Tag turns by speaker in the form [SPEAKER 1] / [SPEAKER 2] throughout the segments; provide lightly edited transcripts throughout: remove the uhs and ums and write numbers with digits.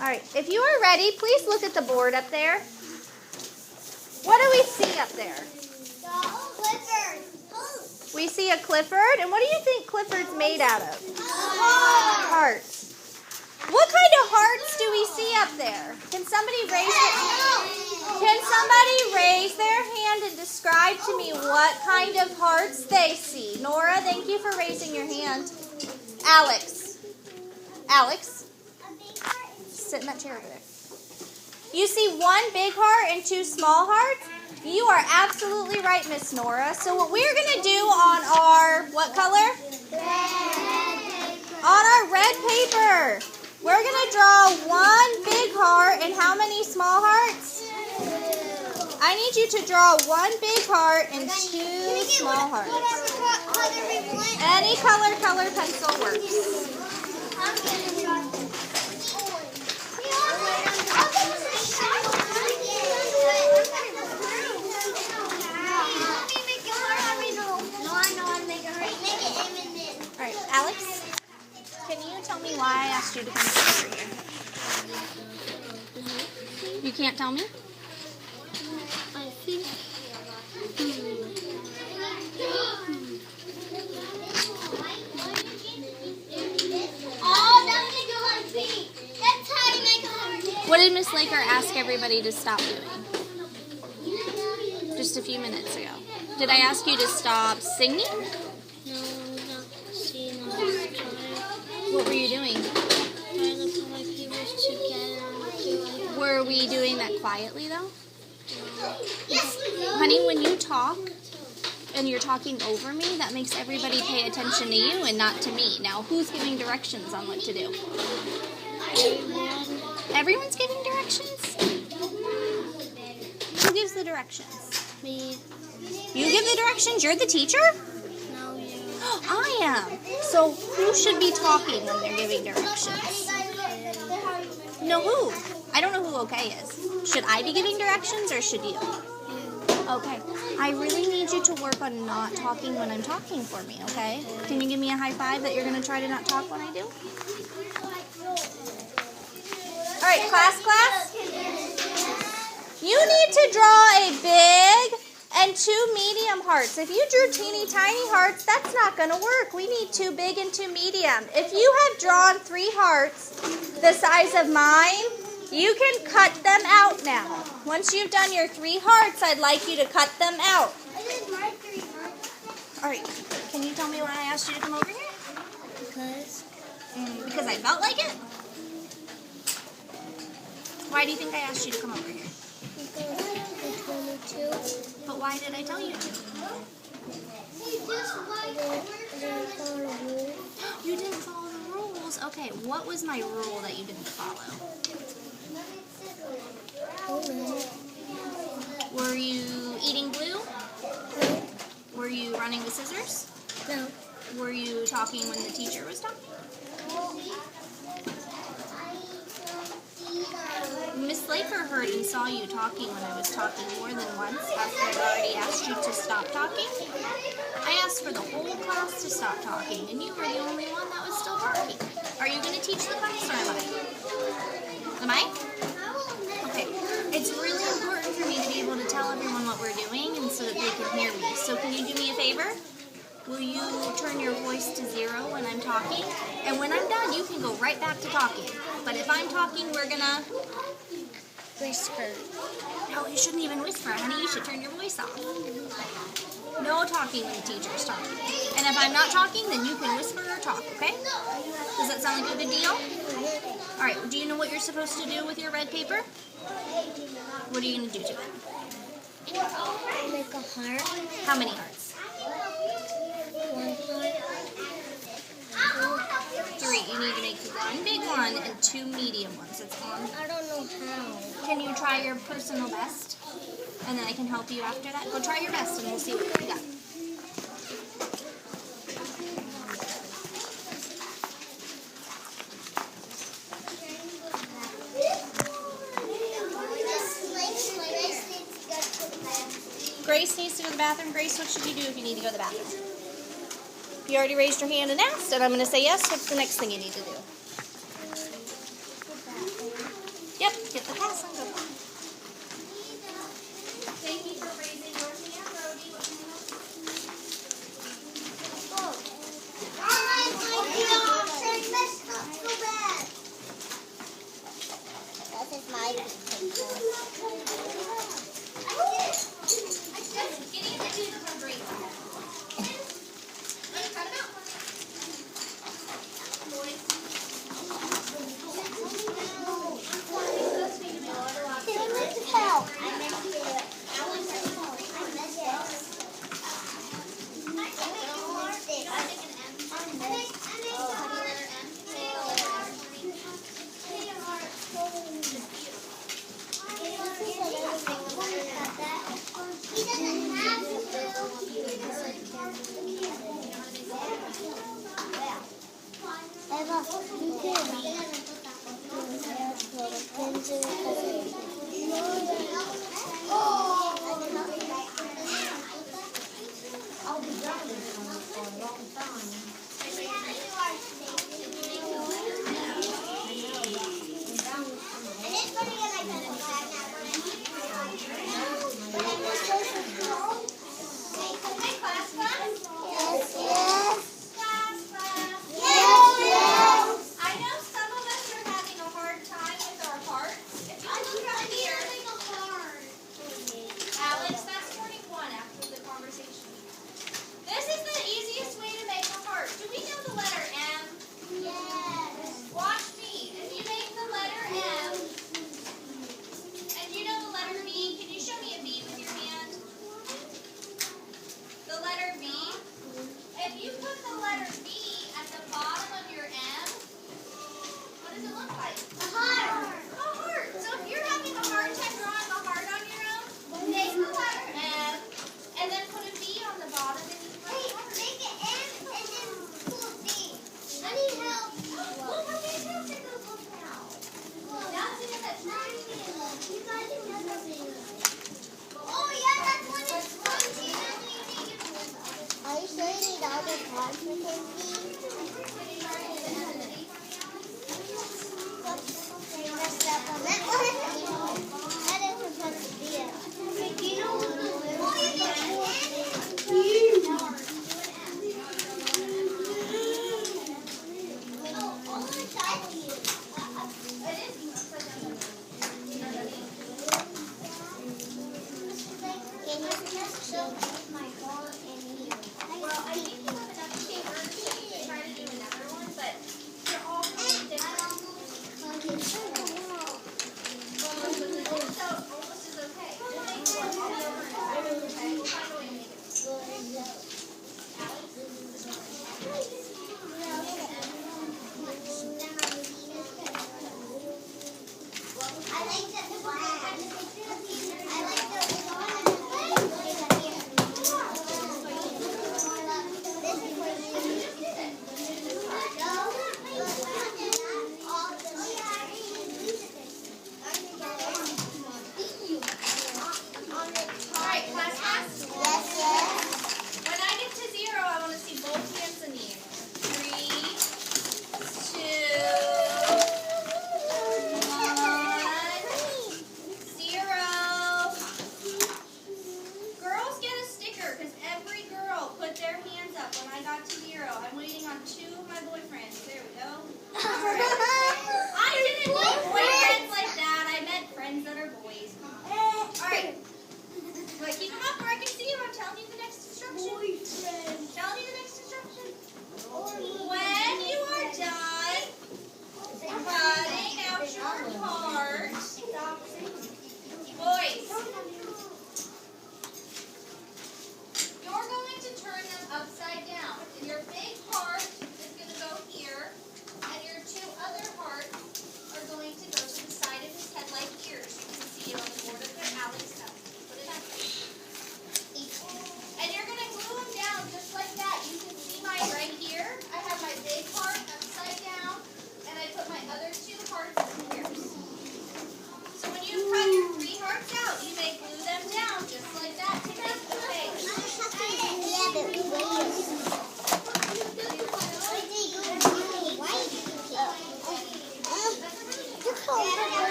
[SPEAKER 1] All right, if you are ready, please look at the board up there. What do we see up there?
[SPEAKER 2] Clifford.
[SPEAKER 1] We see a Clifford, and what do you think Clifford's made out of? Hearts. What kind of hearts do we see up there? Can somebody raise their hand and describe to me what kind of hearts they see? Nora, thank you for raising your hand. Alex. Sit in that chair over there. You see one big heart and two small hearts? You are absolutely right, Miss Nora. So what we're going to do on our, what color?
[SPEAKER 2] Red.
[SPEAKER 1] On our red paper, we're going to draw one big heart and how many small hearts? I need you to draw one big heart and two small hearts. Any color pencil works. All right, Alex, can you tell me why I asked you to come over here? You can't tell me?
[SPEAKER 2] I think.
[SPEAKER 1] What did Miss Laker ask everybody to stop doing? Just a few minutes ago. Did I ask you to stop singing?
[SPEAKER 2] No, not seeing us try.
[SPEAKER 1] What were you doing?
[SPEAKER 2] Trying to put my papers together and do it.
[SPEAKER 1] Were we doing that quietly though?
[SPEAKER 2] Yes,
[SPEAKER 1] Honey, when you talk and you're talking over me, that makes everybody pay attention to you and not to me. Now, who's giving directions on what to do? Everyone's giving directions? Who gives the directions?
[SPEAKER 2] Me.
[SPEAKER 1] You give the directions? You're the teacher?
[SPEAKER 2] No, you.
[SPEAKER 1] I am. So who should be talking when they're giving directions? No, who? I don't know who okay is. Should I be giving directions or should you? Okay. I really need you to work on not talking when I'm talking for me, okay? Can you give me a high five that you're going to try to not talk when I do? All right, class. You need to draw a big and two medium hearts. If you drew teeny tiny hearts, that's not going to work. We need two big and two medium. If you have drawn 3 hearts the size of mine, you can cut them out now. Once you've done your 3 hearts, I'd like you to cut them out.
[SPEAKER 2] I did my 3 hearts.
[SPEAKER 1] All right, can you tell me why I asked you to come over here? Because I felt like it? Why do you think I asked you to come over here?
[SPEAKER 2] Because told me to.
[SPEAKER 1] But why did I tell you to? You didn't follow the rules? Okay, what was my rule that you didn't follow? Were you eating glue? Were you running with scissors?
[SPEAKER 2] No.
[SPEAKER 1] Were you talking when the teacher was talking? Miss Laker heard and saw you talking when I was talking more than once after I'd already asked you to stop talking. I asked for the whole class to stop talking, and you were the only one that was still talking. Are you going to teach the class, or am I? Okay. It's really important for me to be able to tell everyone what we're doing and so that they can hear me. So can you do me a favor? Will you turn your voice to 0 when I'm talking? And when I'm done, you can go right back to talking. But if I'm talking, we're going to
[SPEAKER 2] Whisper.
[SPEAKER 1] No, you shouldn't even whisper, honey. You should turn your voice off. No talking when the teacher's talking. And if I'm not talking, then you can whisper or talk, okay? Does that sound like a good deal? All right, do you know what you're supposed to do with your red paper? What are you going to do to it?
[SPEAKER 2] Make a heart.
[SPEAKER 1] How many hearts?
[SPEAKER 2] 1 heart.
[SPEAKER 1] 3. You need to make 1 big one and 2 medium ones. It's on.
[SPEAKER 2] I don't know how.
[SPEAKER 1] Can you try your personal best? And then I can help you after that. Go try your best and we'll see what you got. Grace needs to go to the bathroom. Grace, what should you do if you need to go to the bathroom? You already raised your hand and asked, and I'm going to say yes. What's the next thing you need to do? Yep, get the pass and go. Thank you for raising your hand, Brody.
[SPEAKER 2] That is my picture.
[SPEAKER 1] Getting the two from green. Cut him out.
[SPEAKER 2] Help. He doesn't have Eva, you I'll be done for a long time.
[SPEAKER 1] I know some of us are having a hard time with our hearts. If you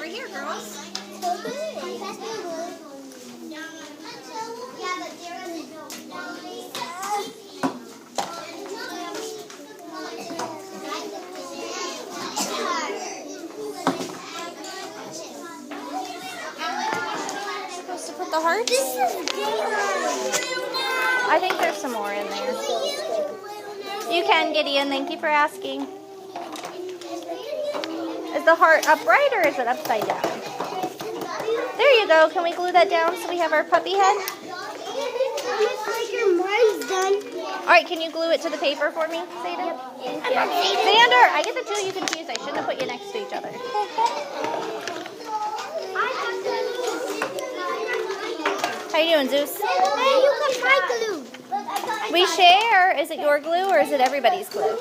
[SPEAKER 1] over here, girls. Supposed to put the hearts? I think there's some more in there. You can, Gideon. Thank you for asking. Is the heart upright or is it upside down? There you go. Can we glue that down so we have our puppy head? All right, can you glue it to the paper for me, Zayden? Xander, I get the two you confused. I shouldn't have put you next to each other. How you doing, Zeus? We share. Is it your glue or is it everybody's glue?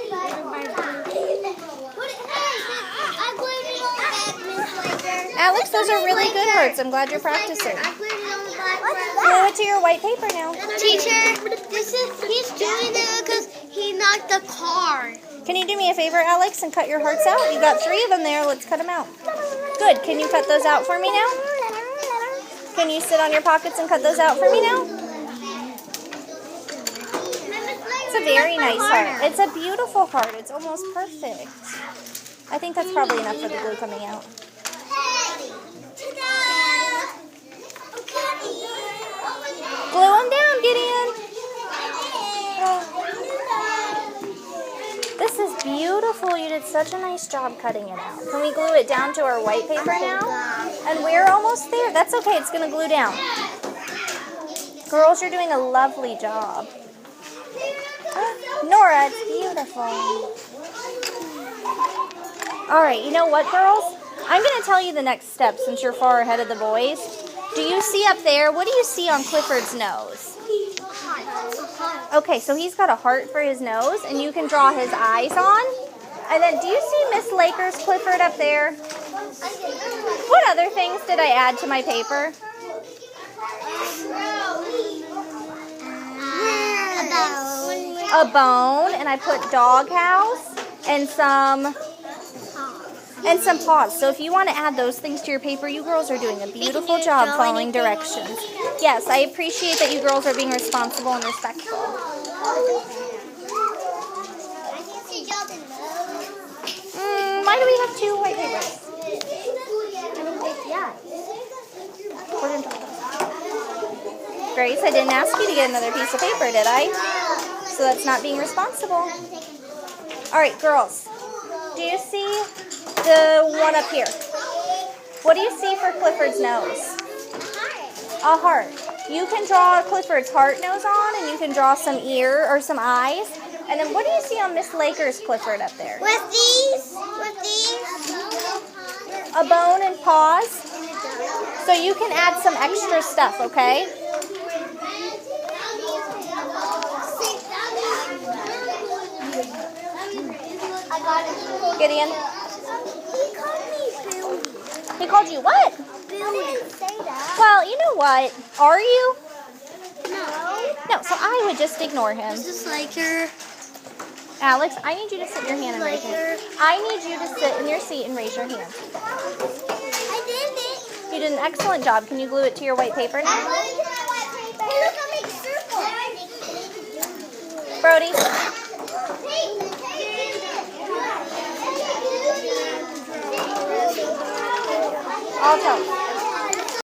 [SPEAKER 1] Alex, those are really good hearts. I'm glad you're practicing. Glue it to your white paper now.
[SPEAKER 2] Teacher, he's doing it because he knocked the car.
[SPEAKER 1] Can you do me a favor, Alex, and cut your hearts out? You got 3 of them there. Let's cut them out. Good. Can you cut those out for me now? Can you sit on your pockets and cut those out for me now? It's a very nice heart. It's a beautiful heart. It's almost perfect. I think that's probably enough for the glue coming out. Glue them down, Gideon. This is beautiful. You did such a nice job cutting it out. Can we glue it down to our white paper now? And we're almost there. That's okay. It's going to glue down. Girls, you're doing a lovely job. Nora, it's beautiful. All right, you know what, girls? I'm going to tell you the next step since you're far ahead of the boys. Do you see up there? What do you see on Clifford's nose? Okay, so he's got a heart for his nose, and you can draw his eyes on. And then, do you see Miss Laker's Clifford up there? What other things did I add to my paper? A bone, and I put doghouse and some paws. So if you want to add those things to your paper, you girls are doing a beautiful job following directions. Yes, I appreciate that you girls are being responsible and respectful. Why do we have 2 white papers? Grace, I didn't ask you to get another piece of paper, did I? So that's not being responsible. All right, girls. Do you see the one up here? What do you see for Clifford's nose? A heart. You can draw Clifford's heart nose on, and you can draw some ear or some eyes. And then what do you see on Miss Laker's Clifford up there?
[SPEAKER 2] With these?
[SPEAKER 1] A bone and paws. So you can add some extra stuff, okay? Gideon? He called you what? Well, you know what? Are you? No, so I would just ignore him.
[SPEAKER 2] This is Laker.
[SPEAKER 1] Alex, I need you to sit your hand and raise your hand. I need you to sit in your seat and raise your hand.
[SPEAKER 2] I did it.
[SPEAKER 1] You did an excellent job. Can you glue it to your white paper now?
[SPEAKER 2] Hey, look, I make circles.
[SPEAKER 1] Brody? I'll tell.